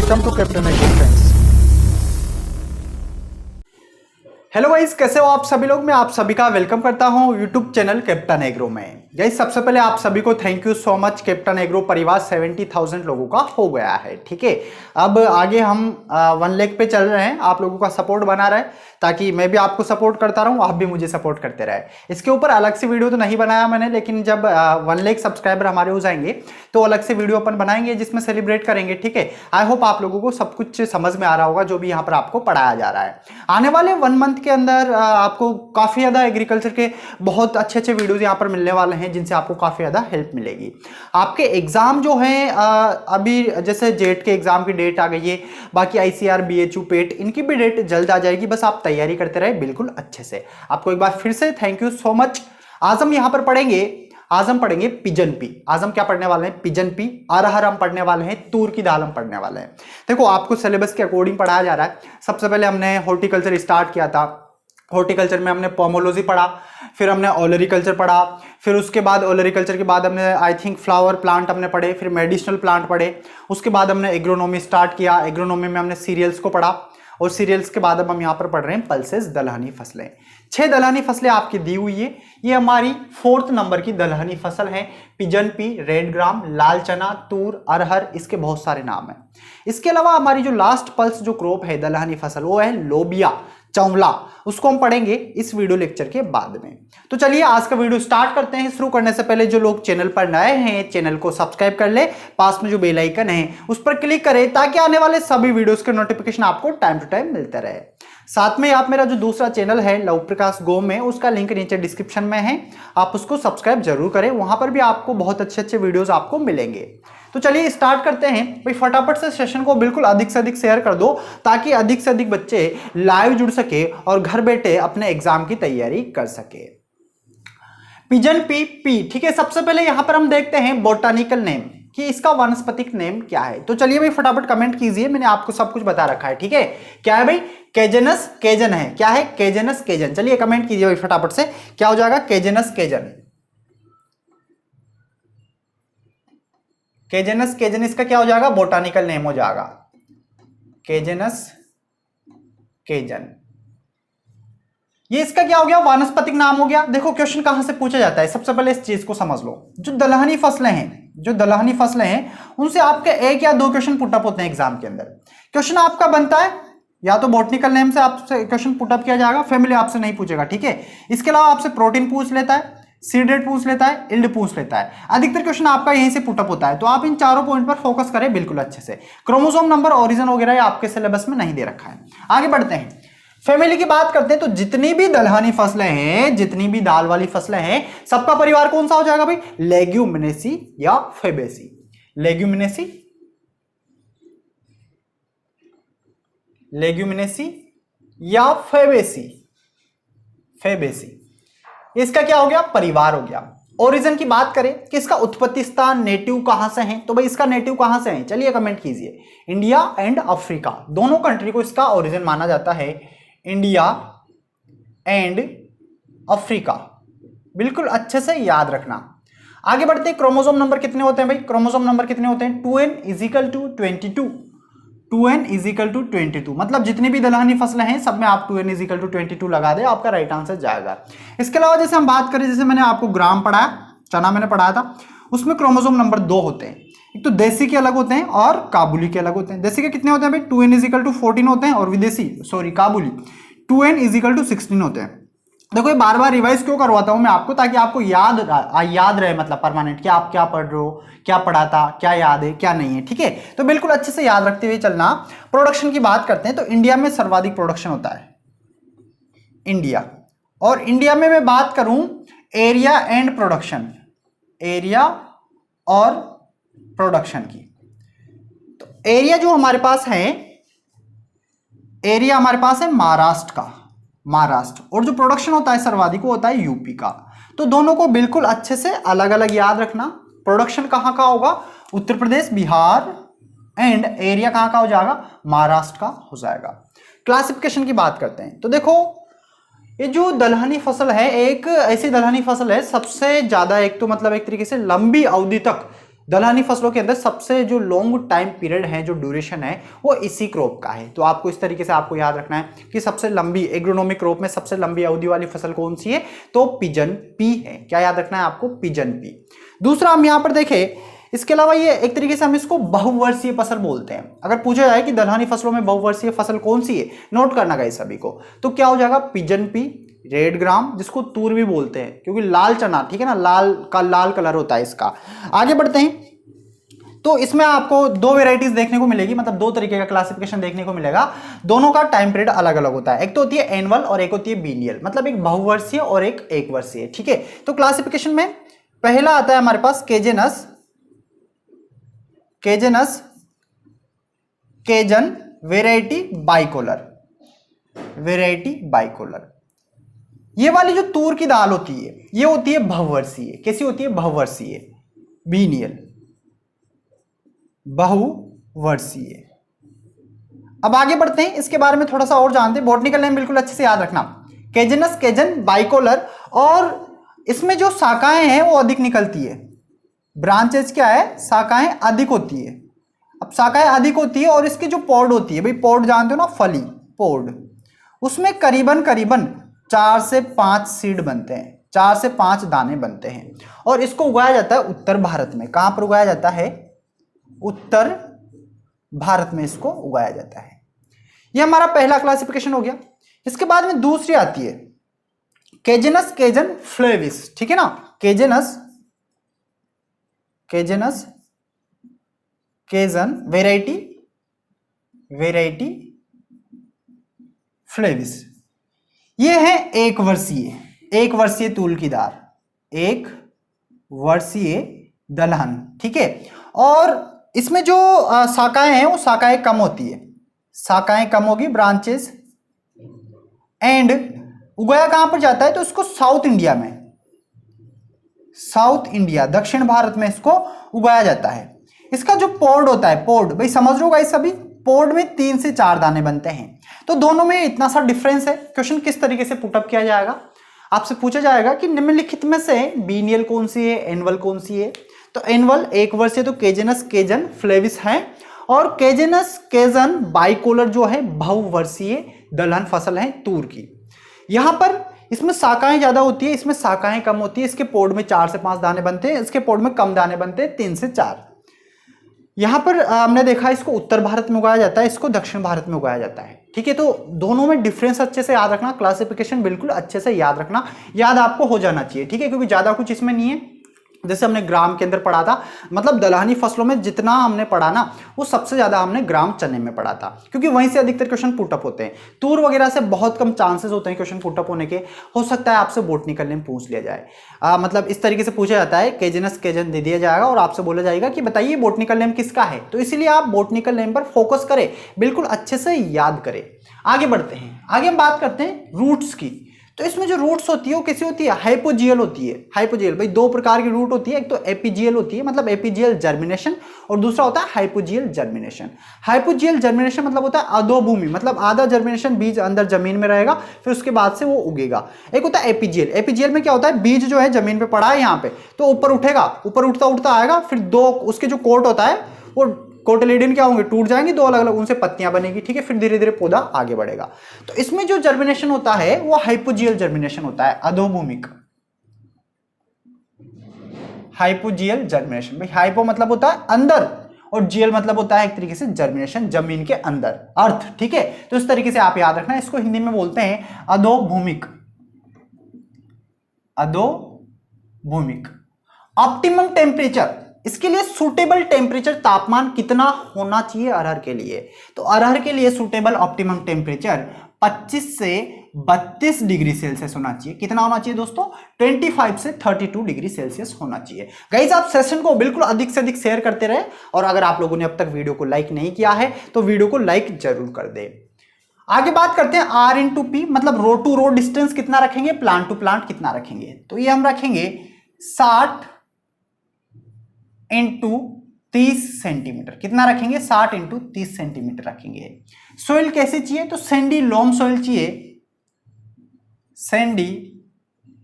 Welcome to captain agro friends. Hello guys, कैसे हो आप सभी लोग। मैं आप सभी का वेलकम करता हूं यूट्यूब चैनल कैप्टन एग्रो में। गाइस सबसे पहले आप सभी को thank you so much. Captain agro परिवार 70,000 लोगों का हो गया है, ठीक है। अब आगे हम 1 लाख पे चल रहे हैं। आप लोगों का सपोर्ट बना रहे ताकि मैं भी आपको सपोर्ट करता रहूं, आप भी मुझे सपोर्ट करते रहे। इसके ऊपर अलग से वीडियो तो नहीं बनाया मैंने, लेकिन जब 1 लाख सब्सक्राइबर हमारे हो जाएंगे तो अलग से वीडियो अपन बनाएंगे जिसमें सेलिब्रेट करेंगे, ठीक है। आई होप आप लोगों को सब कुछ समझ में आ रहा होगा जो भी यहाँ पर आपको पढ़ाया जा रहा है। आने वाले 1 मंथ के अंदर आपको काफी ज्यादा एग्रीकल्चर के बहुत अच्छे अच्छे वीडियोस यहाँ पर मिलने वाले हैं जिनसे आपको काफी ज्यादा हेल्प मिलेगी। आपके एग्जाम जो है अभी जैसे जेट के एग्जाम की डेट आ गई है, बाकी आईसीआर, बीएचयू, पेट इनकी भी डेट जल्द आ जाएगी। बस आप तैयारी करते रहे बिल्कुल अच्छे से। आपको एक बार फिर से थैंक यू सो मच। आज हम यहाँ पर पढ़ेंगे पिजन पी। आज हम क्या पढ़ने वाले हैं? Pigeon P. अरहर हम पढ़ने वाले हैं, तूर की दाल हम पढ़ने वाले हैं। देखो आपको सिलेबस के अकॉर्डिंग पढ़ाया जा रहा है। सबसे पहले हमने हॉर्टिकल्चर स्टार्ट किया था। हॉर्टिकल्चर में हमने पोमोलॉजी पढ़ा, फिर हमने ओलरीकल्चर पढ़ा, फिर उसके बाद ओलरीकल्चर के बाद हमने आई थिंक फ्लावर प्लांट हमने पढ़े, फिर मेडिसिनल प्लांट पढ़े। उसके बाद हमने एग्रोनॉमी स्टार्ट किया। एग्रोनॉमी में हमने सीरियल्स को पढ़ा और सीरियल्स के बाद अब हम यहाँ पर पढ़ रहे हैं पल्सेस, दलहनी फसलें। 6 दलहनी फसलें आपकी दी हुई है। ये हमारी 4th नंबर की दलहनी फसल है। पिजन पी, रेड ग्राम, लाल चना, तूर, अरहर, इसके बहुत सारे नाम हैं। इसके अलावा हमारी जो लास्ट पल्स जो क्रॉप है दलहनी फसल वो है लोबिया, चौला। उसको हम पढ़ेंगे इस वीडियो लेक्चर के बाद में। तो चलिए आज का वीडियो स्टार्ट करते हैं। शुरू करने से पहले जो लोग चैनल पर नए हैं चैनल को सब्सक्राइब कर ले, पास में जो बेल आइकन है उस पर क्लिक करें ताकि आने वाले सभी वीडियोस के नोटिफिकेशन आपको टाइम टू टाइम मिलते रहे। साथ में आप मेरा जो दूसरा चैनल है लव प्रकाश गो में, उसका लिंक नीचे डिस्क्रिप्शन में है, आप उसको सब्सक्राइब जरूर करें। वहां पर भी आपको बहुत अच्छे अच्छे वीडियोस आपको मिलेंगे। तो चलिए स्टार्ट करते हैं भाई। फटाफट से सेशन को बिल्कुल अधिक से अधिक शेयर कर दो ताकि अधिक से अधिक बच्चे लाइव जुड़ सके और घर बैठे अपने एग्जाम की तैयारी कर सके। पिजन पी, ठीक है। सबसे पहले यहां पर हम देखते हैं बोटानिकल नेम कि इसका वानस्पतिक नेम क्या है। तो चलिए भाई फटाफट कमेंट कीजिए, मैंने आपको सब कुछ बता रखा है, ठीक है। क्या है भाई? केजेनस केजन है। क्या है? केजेनस केजन। चलिए कमेंट कीजिए भाई फटाफट से, क्या हो जाएगा? केजेनस केजन। केजेनस केजन इसका क्या हो जाएगा? बोटानिकल नेम हो जाएगा, केजेनस केजन। ये इसका क्या हो गया? वानस्पतिक नाम हो गया। देखो क्वेश्चन कहां से पूछा जाता है, सबसे पहले इस चीज को समझ लो। जो दलहनी फसलें हैं उनसे आपके 1 या 2 क्वेश्चन पुटअप होते हैं एग्जाम के अंदर। क्वेश्चन आपका बनता है या तो बॉटनिकल नेम से आपसे क्वेश्चन पुटअप किया जाएगा, फैमिली आपसे नहीं पूछेगा, ठीक है। इसके अलावा आपसे प्रोटीन पूछ लेता है, सीड रेट पूछ लेता है, इल्ड पूछ लेता है। अधिकतर क्वेश्चन आपका यहीं से पुटअप होता है। तो आप इन चारों पॉइंट पर फोकस करें बिल्कुल अच्छे से। क्रोमोसोम नंबर, ओरिजिन वगैरह आपके सिलेबस में नहीं दे रखा है। आगे बढ़ते हैं, फैमिली की बात करते हैं। तो जितनी भी दलहनी फसलें हैं, जितनी भी दाल वाली फसलें हैं, सबका परिवार कौन सा हो जाएगा भाई? लेग्यूमिनेसी या फेबेसी। लेग्यूमिनेसी या फेबेसी। इसका क्या हो गया? परिवार हो गया। ओरिजिन की बात करें कि इसका उत्पत्ति स्थान, नेटिव कहां से है, तो भाई इसका नेटिव कहां से है? चलिए कमेंट कीजिए। इंडिया एंड अफ्रीका, दोनों कंट्री को इसका ओरिजिन माना जाता है। इंडिया एंड अफ्रीका, बिल्कुल अच्छे से याद रखना। आगे बढ़ते हैं, क्रोमोसोम नंबर कितने होते हैं भाई? क्रोमोसोम नंबर कितने होते हैं? 2n = 22। 2n = 22, मतलब जितनी भी दलहनी फसलें हैं सब में आप 2n = 22 लगा दे, आपका राइट आंसर जाएगा। इसके अलावा जैसे हम बात करें, जैसे मैंने आपको ग्राम पढ़ाया, चना मैंने पढ़ाया था, उसमें क्रोमोसोम नंबर 2 होते हैं। एक तो देसी के अलग होते हैं और काबुली के अलग होते हैं। देसी के कितने होते हैं भाई? 2n = 14 होते हैं और विदेशी काबुली 2n = 16 होते हैं। देखो ये बार बार रिवाइज क्यों करवाता हूं मैं आपको, ताकि आपको याद रहे, मतलब परमानेंट कि आप क्या पढ़ रहे हो, क्या पढ़ा था, क्या याद है, क्या नहीं है, ठीक है। तो बिल्कुल अच्छे से याद रखते हुए चलना। प्रोडक्शन की बात करते हैं तो इंडिया में सर्वाधिक प्रोडक्शन होता है, इंडिया। और इंडिया में मैं बात करूं एरिया एंड प्रोडक्शन, एरिया और प्रोडक्शन की, तो एरिया जो हमारे पास है, एरिया हमारे पास है महाराष्ट्र का, और जो प्रोडक्शन होता है सर्वाधिक वो होता है यूपी का। तो दोनों को बिल्कुल अच्छे से अलग अलग याद रखना। प्रोडक्शन कहां का होगा? उत्तर प्रदेश, बिहार, एंड एरिया कहां का हो जाएगा? महाराष्ट्र का हो जाएगा। क्लासिफिकेशन की बात करते हैं तो देखो ये जो दलहनी फसल है, एक ऐसी दलहनी फसल है सबसे ज्यादा, एक तो मतलब एक तरीके से लंबी अवधि तक दलहनी फसलों के अंदर सबसे जो लॉन्ग टाइम पीरियड है, जो ड्यूरेशन है, वो इसी क्रॉप का है। तो आपको इस तरीके से आपको याद रखना है कि सबसे लंबी एग्रोनॉमिक क्रॉप में सबसे लंबी अवधि वाली फसल कौन सी है, तो पिजन पी है। क्या याद रखना है आपको, पिजन पी। दूसरा हम यहां पर देखें, इसके अलावा ये एक तरीके से हम इसको बहुवर्षीय फसल बोलते हैं। अगर पूछा जाए कि दलहनी फसलों में बहुवर्षीय फसल कौन सी है, नोट करना गाइस सभी को, तो क्या हो जाएगा, पिजन पी, रेड ग्राम, जिसको तूर भी बोलते हैं क्योंकि लाल चना, ठीक है ना, लाल कलर होता है इसका। आगे बढ़ते हैं, तो इसमें आपको दो वेराइटीज देखने को मिलेगी, मतलब दो तरीके का क्लासिफिकेशन देखने को मिलेगा। दोनों का टाइम पीरियड अलग अलग होता है, एक तो होती है एनुअल और एक होती है बीनियल, मतलब एक बहुवर्षीय और एक वर्षीय, ठीक है। तो क्लासिफिकेशन में पहला आता है हमारे पास केजेनस केजन वेराइटी बाइकोलर। ये वाली जो तूर की दाल होती है, ये होती है बहुवर्षीय। कैसी होती है, बहुवर्षीय, बीनियल, बहुवर्षीय। अब आगे बढ़ते हैं, इसके बारे में थोड़ा सा और जानते हैं। बॉटनिकल नेम बिल्कुल अच्छे से याद रखना, केजनस केजन बाइकोलर। और इसमें जो शाखाएं हैं वो अधिक निकलती है, ब्रांचेज क्या है, शाखाएं अधिक होती है। अब शाखाएं अधिक होती है और इसकी जो पॉड होती है, भाई पॉड जानते हो ना, फली, पॉड, उसमें करीबन 4 से 5 सीड बनते हैं, 4 से 5 दाने बनते हैं। और इसको उगाया जाता है उत्तर भारत में। कहां पर उगाया जाता है, उत्तर भारत में इसको उगाया जाता है। यह हमारा पहला क्लासिफिकेशन हो गया। इसके बाद में दूसरी आती है केजेनस केजन फ्लेविस, ठीक है ना, केजेनस केजन वेराइटी फ्लेविस। ये है एक वर्षीय तूल की दाल, एक वर्षीय दलहन, ठीक है। और इसमें जो शाखाएं हैं वो शाखाएं कम होती है, शाखाएं कम होगी, ब्रांचेस। एंड उगाया कहां पर जाता है, तो इसको साउथ इंडिया, दक्षिण भारत में इसको उगाया जाता है। इसका जो पॉड होता है, पॉड, भाई समझ लो गाइस सभी, पॉड में 3 से 4 दाने बनते हैं। तो दोनों में इतना सा डिफरेंस है। क्वेश्चन किस तरीके से पुटअप किया जाएगा, आपसे पूछा जाएगा कि निम्नलिखित में से बीनियल कौन सी है, एनुअल कौन सी है। तो एनुअल एक वर्षीय तो केजेनस केजन फ्लेविस है, और केजेनस केजन बाइकोलर जो है बहुवर्षीय दलहन फसल है तूर की। यहां पर इसमें शाखाएं ज्यादा होती है, इसमें शाखाएं कम होती है। इसके पोड में 4 से 5 दाने बनते हैं, इसके पोड में कम दाने बनते हैं, 3 से 4। यहां पर हमने देखा इसको उत्तर भारत में उगाया जाता है, इसको दक्षिण भारत में उगाया जाता है, ठीक है। तो दोनों में डिफरेंस अच्छे से याद रखना, क्लासिफिकेशन बिल्कुल अच्छे से याद रखना, याद आपको हो जाना चाहिए, ठीक है, क्योंकि ज्यादा कुछ इसमें नहीं है। जैसे हमने ग्राम के अंदर पढ़ा था, मतलब दलहनी फसलों में जितना हमने पढ़ा ना, वो सबसे ज्यादा हमने ग्राम चने में पढ़ा था, क्योंकि वहीं से अधिकतर क्वेश्चन पुटअप होते हैं। तूर वगैरह से बहुत कम चांसेस होते हैं क्वेश्चन पुटअप होने के। हो सकता है आपसे बॉटनिकल नेम पूछ लिया जाए, मतलब इस तरीके से पूछा जाता है, केजेनस केजन दे दिया जाएगा और आपसे बोला जाएगा कि बताइए बॉटनिकल नेम किसका है। तो इसीलिए आप बॉटनिकल नेम पर फोकस करें, बिल्कुल अच्छे से याद करें। आगे बढ़ते हैं, आगे हम बात करते हैं रूट्स की। तो इसमें जो रूट्स होती है वो कैसी होती है, हाइपोजियल होती है। हाइपोजियल, भाई 2 प्रकार की रूट होती है, एक तो एपीजियल होती है, मतलब एपीजियल जर्मिनेशन, और दूसरा होता है हाइपोजियल जर्मिनेशन। हाइपोजियल जर्मिनेशन मतलब होता है अधोभूमि, मतलब आधा जर्मिनेशन बीज अंदर जमीन में रहेगा, फिर उसके बाद से वो उगेगा। एक होता है एपीजियल, एपीजियल में क्या होता है, बीज जो है जमीन पे पड़ा है यहाँ पे, तो ऊपर उठेगा, ऊपर उठता उठता आएगा, फिर 2 उसके जो कोट होता है वो कोटिलिडन क्या होंगे, टूट जाएंगे, 2 अलग अलग उनसे पत्तियां बनेगी, ठीक है, फिर धीरे धीरे पौधा आगे बढ़ेगा। तो इसमें जो जर्मिनेशन होता है वो हाइपोजियल जर्मिनेशन होता है, अधोभूमिक हाइपोजियल जर्मिनेशन। भाई हाइपो मतलब होता है अंदर, और जियल मतलब होता है एक तरीके से जर्मिनेशन, जमीन के अंदर, अर्थ, ठीक है। तो इस तरीके से आप याद रखना, इसको हिंदी में बोलते हैं अधोभूमिक। ऑप्टिमम टेम्परेचर, इसके लिए सूटेबल टेम्परेचर, तापमान कितना होना चाहिए अरहर के लिए, तो अरहर के लिए सूटेबल ऑप्टिमम टेम्परेचर 25 से 32 डिग्री सेल्सियस होना चाहिए। कितना होना चाहिए दोस्तों, 25 से 32 डिग्री सेल्सियस होना चाहिए। गाइस आप सेशन को बिल्कुल अधिक से अधिक शेयर करते रहे, और अगर आप लोगों ने अब तक वीडियो को लाइक नहीं किया है तो वीडियो को लाइक जरूर कर दे। आगे बात करते हैं R/P, मतलब रो टू रो डिस्टेंस कितना रखेंगे, प्लांट टू प्लांट कितना रखेंगे। तो ये हम रखेंगे 60 × 30 सेंटीमीटर। कितना रखेंगे, 60 × 30 सेंटीमीटर रखेंगे। सोइल कैसी चाहिए, तो सैंडी लॉम सोइल चाहिए, सैंडी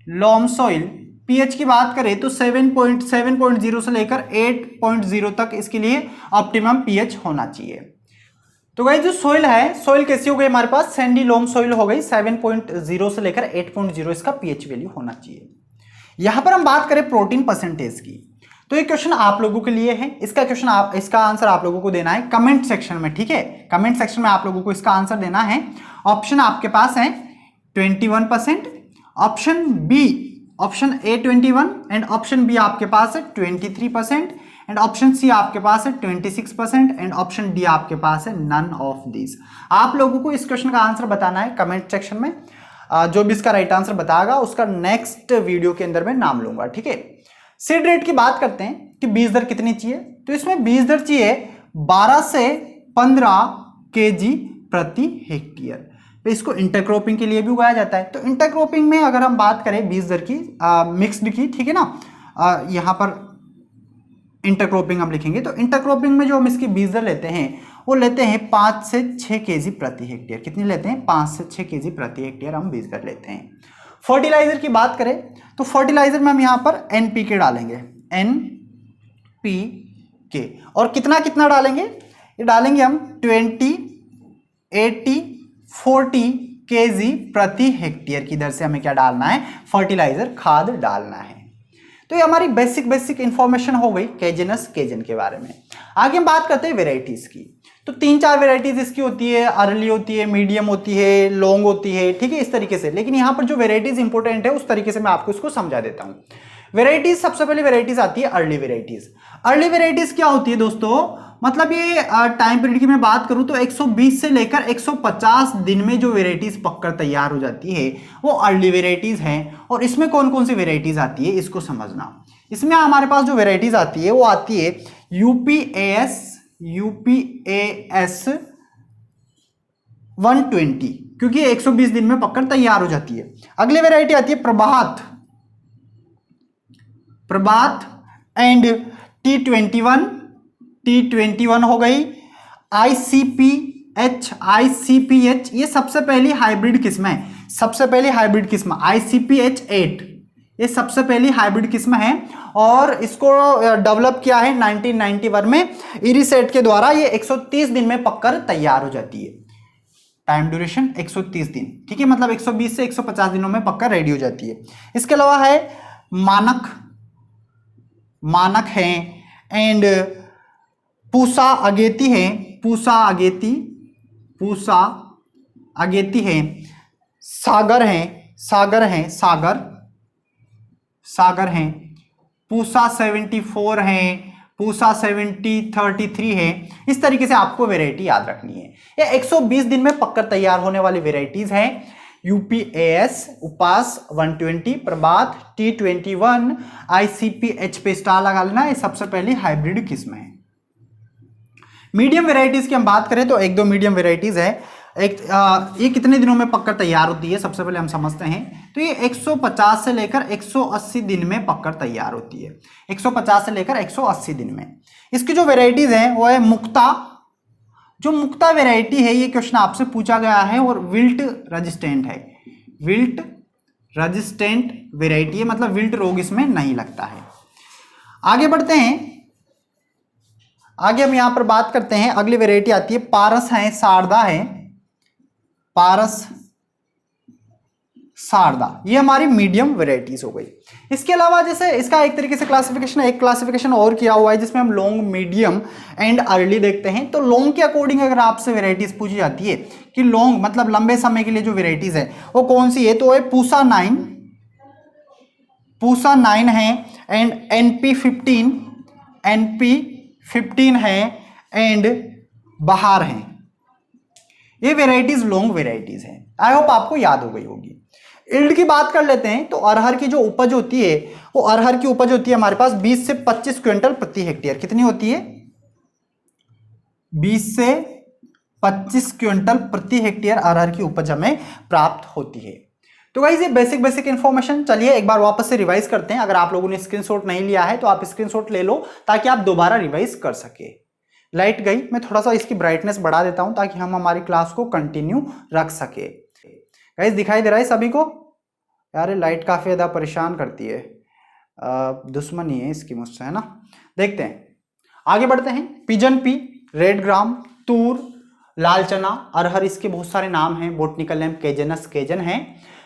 लॉम सोइल पीएच की बात करें तो 7.0 से लेकर 8.0 तक इसके लिए ऑप्टिमम पीएच होना चाहिए। तो गाइस जो सोइल है, सोइल कैसी हो गई हमारे पास, सैंडी लोम सोइल हो गई, 7.0 से लेकर 8.0 इसका पीएच वैल्यू होना चाहिए। यहां पर हम बात करें प्रोटीन परसेंटेज की, तो ये क्वेश्चन आप लोगों के लिए है। इसका आंसर आप लोगों को देना है कमेंट सेक्शन में, ठीक है। कमेंट सेक्शन में आप लोगों को इसका आंसर देना है। ऑप्शन आपके पास है 21%, option B, option A 21 and option B आपके पास है 23% एंड ऑप्शन सी आपके पास है 26% एंड ऑप्शन डी आपके पास है नन ऑफ दिस। आप लोगों को इस क्वेश्चन का आंसर बताना है कमेंट सेक्शन में। जो भी इसका राइट आंसर बताएगा उसका नेक्स्ट वीडियो के अंदर मैं नाम लूंगा, ठीक है। सीड रेट की बात करते हैं कि बीज दर कितनी चाहिए, तो इसमें बीज दर चाहिए 12 से 15 केजी प्रति हेक्टेयर। तो इसको इंटरक्रॉपिंग के लिए भी उगाया जाता है। तो इंटरक्रॉपिंग में अगर हम बात करें बीज दर की मिक्स्ड की, ठीक है ना, यहाँ पर इंटरक्रॉपिंग हम लिखेंगे। तो इंटरक्रॉपिंग में जो हम इसकी बीज दर लेते हैं वो लेते हैं 5 से 6 केजी प्रति हेक्टेयर। कितनी लेते हैं? 5 से 6 केजी प्रति हेक्टेयर हम बीज दर लेते हैं। फर्टिलाइजर की बात करें तो फर्टिलाइजर में हम यहाँ पर एनपीके डालेंगे, एनपीके, और कितना कितना डालेंगे? ये डालेंगे हम 20, 80, 40 केजी प्रति हेक्टेयर की दर से हमें क्या डालना है? फर्टिलाइजर खाद डालना है। तो ये हमारी बेसिक इंफॉर्मेशन हो गई केजेनस केजन के बारे में। आगे हम बात करते हैं वेराइटीज की। तो 3-4 वेराइटीज इसकी होती है, अर्ली होती है, मीडियम होती है, लॉन्ग होती है, ठीक है, इस तरीके से। लेकिन यहाँ पर जो वेराइटीज इंपॉर्टेंट है उस तरीके से मैं आपको इसको समझा देता हूँ। वेराइटीज, सबसे पहले वेराइटीज आती है अर्ली वेराइटीज। अर्ली वेराइटीज क्या होती है दोस्तों? मतलब ये टाइम पीरियड की मैं बात करूं तो 120 से लेकर 150 दिन में जो वेराइटीज पककर तैयार हो जाती है वो अर्ली वेराइटीज हैं। और इसमें कौन कौन सी वेराइटीज आती है इसको समझना। इसमें हमारे पास जो वेराइटीज आती है वो आती है यूपीएएस 120, क्योंकि 120 दिन में पककर तैयार हो जाती है। अगली वेराइटी आती है प्रभात एंड T21 हो गई। ICPH, ये सबसे पहली हाइब्रिड किस्म है। सबसे पहली हाइब्रिड किस्म ICPH8, ये सबसे पहली हाइब्रिड किस्म है और इसको डेवलप किया है 1991 में इरिसेट के द्वारा। ये 130 दिन में पककर तैयार हो जाती है। टाइम ड्यूरेशन 130 दिन, ठीक है, मतलब 120 से 150 दिनों में पककर रेडी हो जाती है। इसके अलावा है मानक है एंड पूसा अगेती है, पूसा अगेती है, सागर हैं, पूसा 74 है, पूसा 33 है। इस तरीके से आपको वेराइटी याद रखनी है। ये 120 दिन में पककर तैयार होने वाली वेराइटीज हैं। यूपीएएस, उपास 120, प्रभात T21, ICPH पे स्टार लगा लेना। ये सबसे पहली हाइब्रिड किस्म है। मीडियम वेराइटीज की हम बात करें तो 1-2 मीडियम वेराइटीज है। ये कितने दिनों में पककर तैयार होती है सबसे पहले हम समझते हैं। तो ये 150 से लेकर 180 दिन में पककर तैयार होती है। 150 से लेकर 180 दिन में। इसकी जो वेराइटीज हैं वो है मुक्ता। जो मुक्ता वेराइटी है ये क्वेश्चन आपसे पूछा गया है और विल्ट रेजिस्टेंट है। विल्ट रेजिस्टेंट वेराइटी है, मतलब विल्ट रोग इसमें नहीं लगता है। आगे बढ़ते हैं। आगे हम यहां पर बात करते हैं। अगली वेराइटी आती है पारस है, शारदा है, पारस शारदा, ये हमारी मीडियम वेराइटीज हो गई। इसके अलावा जैसे इसका एक तरीके से क्लासिफिकेशन, एक क्लासिफिकेशन और किया हुआ है जिसमें हम लॉन्ग, मीडियम एंड अर्ली देखते हैं। तो लॉन्ग के अकॉर्डिंग अगर आपसे वेराइटीज पूछी जाती है कि लॉन्ग मतलब लंबे समय के लिए जो वेराइटीज है वो कौन सी है, तो है पूसा 9 है एंड NP15 है एंड बहार है। ये वेराइटीज लॉन्ग वेराइटीज हैं। आई होप आपको याद हो गई होगी। यील्ड की बात कर लेते हैं तो अरहर की जो उपज होती है वो अरहर की उपज होती है हमारे पास 20 से 25 क्विंटल प्रति हेक्टेयर। कितनी होती है? 20 से 25 क्विंटल प्रति हेक्टेयर अरहर की उपज हमें प्राप्त होती है। तो गाइस ये बेसिक इंफॉर्मेशन, चलिए एक बार वापस से रिवाइज करते हैं। अगर आप लोगों ने स्क्रीनशॉट नहीं लिया है तो आप स्क्रीनशॉट ले लो ताकि आप दोबारा रिवाइज कर सके। लाइट गई, मैं थोड़ा सा इसकी ब्राइटनेस बढ़ा देता हूं ताकि हम हमारी क्लास को कंटिन्यू रख सके। गाइस दिखाई दे रहा है सभी को? यार लाइट काफी ज्यादा परेशान करती है। दुश्मनी है इसकी मुझसे, है ना। देखते हैं, आगे बढ़ते हैं। पिजन पी, रेड ग्राम, तूर, लाल चना, अरहर, इसके बहुत सारे नाम हैं। बोटनिकल नेम केजनस केजन है।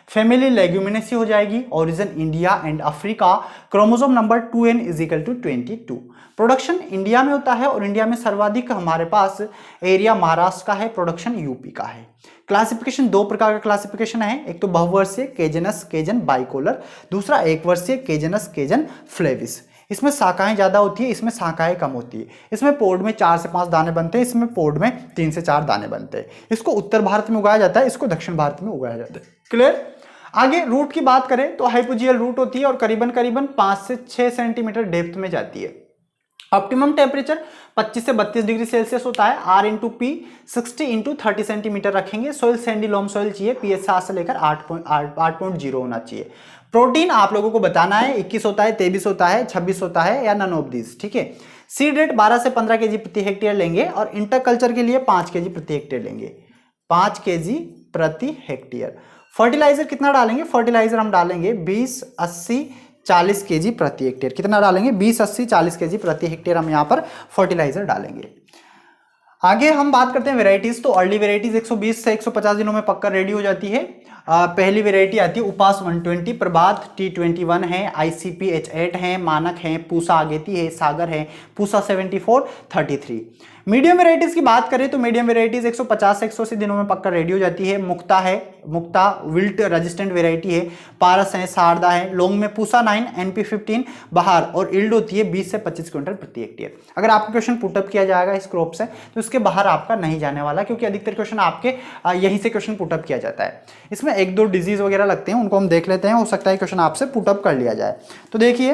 फैमिली लेग्यूमिनेसी हो जाएगी। Origin India and Africa. Chromosome number 2n is equal to 22। Production India में होता है और इंडिया में सर्वाधिक हमारे पास एरिया महाराष्ट्र का है, प्रोडक्शन यूपी का है। क्लासिफिकेशन दो प्रकार का क्लासिफिकेशन है, एक तो बहुवर्षीय केजनस केजन बाइकोलर, दूसरा एक वर्षीय केजनस केजन फ्लेविस। इसमें शाखाएं ज्यादा होती है, इसमें शाखाएं कम होती है। इसमें पोड में 4 से 5 दाने बनते हैं, इसमें पोड में 3 से 4 दाने बनते हैं। इसको उत्तर भारत में उगाया जाता है, इसको दक्षिण भारत में उगाया जाता है। क्लियर। आगे रूट की बात करें तो हाइपोजियल रूट होती है और करीबन 5 से 6 सेंटीमीटर डेप्थ में जाती है। ऑप्टिमम टेम्परेचर 25 से 32 डिग्री सेल्सियस होता है। R into P 60 into 30 centimetre रखेंगे। सोइल सैंडी लोम सोइल चाहिए, pH 7 से लेकर 8.0 होना चाहिए। प्रोटीन आप लोगों को बताना है, 21 होता है, 23 होता है, 26 होता है या नन ऑफ दिस, ठीक है। सीड रेट 12 से 15 केजी प्रति हेक्टेयर लेंगे और इंटरकल्चर के लिए 5 केजी प्रति हेक्टेयर लेंगे, 5 केजी प्रति हेक्टेयर। फर्टिलाइजर कितना डालेंगे? फर्टिलाइजर हम डालेंगे 20, 80, 40 केजी प्रति हेक्टेयर। कितना डालेंगे? 20, 80, 40 केजी प्रति हेक्टेयर हम यहाँ पर फर्टिलाइजर डालेंगे। आगे हम बात करते हैं वेराइटीज। तो अर्ली वेराइटीज 120 से 150 दिनों में पक्का रेडी हो जाती है। पहली वेराइटी आती है उपास 120, प्रभात T21 है, ICP H8 है, मानक है, पूसा आगेती है, सागर है, पूसा 74, 33। मीडियम वेराइटीज की बात करें तो मीडियम वेराइटीज 150 से 180 दिनों में पक्का रेडी हो जाती है। मुक्ता है, मुक्ता विल्ट रेजिस्टेंट वेराइटी है, पारस है, शारदा है। लॉन्ग में पूसा 9, NP15 बाहर और इल्ड होती है 20 से 25 क्विंटल प्रति हेक्टेयर। अगर आपका क्वेश्चन पुटअप किया जाएगा इस क्रॉप से तो इसके बाहर आपका नहीं जाने वाला, क्योंकि अधिकतर क्वेश्चन आपके यहीं से क्वेश्चन पुटअप किया जाता है। इसमें 1-2 डिजीज वगैरह लगते हैं, उनको हम देख लेते हैं, हो सकता है क्वेश्चन आपसे पुटअप कर लिया जाए। तो देखिए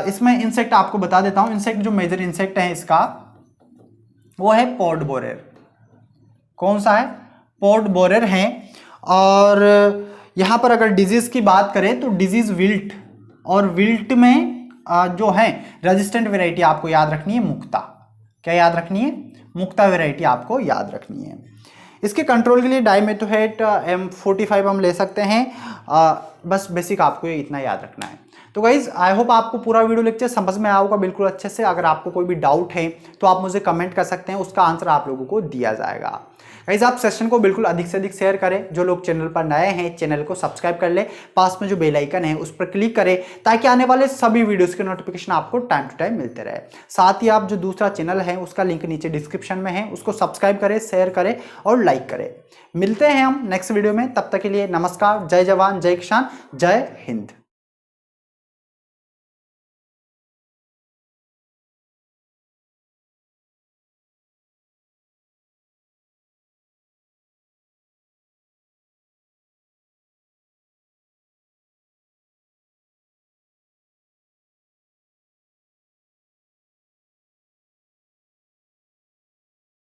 इसमें इंसेक्ट आपको बता देता हूं। इंसेक्ट जो मेजर इंसेक्ट है इसका वो है पॉड बोरेर। कौन सा है? पॉड बोरेर है। और यहां पर अगर डिजीज की बात करें तो डिजीज विल्ट, और विल्ट में जो है रेजिस्टेंट वेराइटी आपको याद रखनी है मुक्ता। क्या याद रखनी है? मुक्ता वेराइटी आपको याद रखनी है। इसके कंट्रोल के लिए डाइमेथोहेट M45 हम ले सकते हैं। बस बेसिक आपको इतना याद रखना है। तो गाइज आई होप आपको पूरा वीडियो लेक्चर समझ में आया होगा बिल्कुल अच्छे से। अगर आपको कोई भी डाउट है तो आप मुझे कमेंट कर सकते हैं, उसका आंसर आप लोगों को दिया जाएगा। गाइज आप सेशन को बिल्कुल अधिक से अधिक शेयर करें। जो लोग चैनल पर नए हैं चैनल को सब्सक्राइब कर ले, पास में जो बेल आइकन है उस पर क्लिक करें ताकि आने वाले सभी वीडियोस के नोटिफिकेशन आपको टाइम टू टाइम मिलते रहे। साथ ही आप जो दूसरा चैनल है उसका लिंक नीचे डिस्क्रिप्शन में है, उसको सब्सक्राइब करें, शेयर करें और लाइक करें। मिलते हैं हम नेक्स्ट वीडियो में, तब तक के लिए नमस्कार। जय जवान, जय किसान, जय हिंद।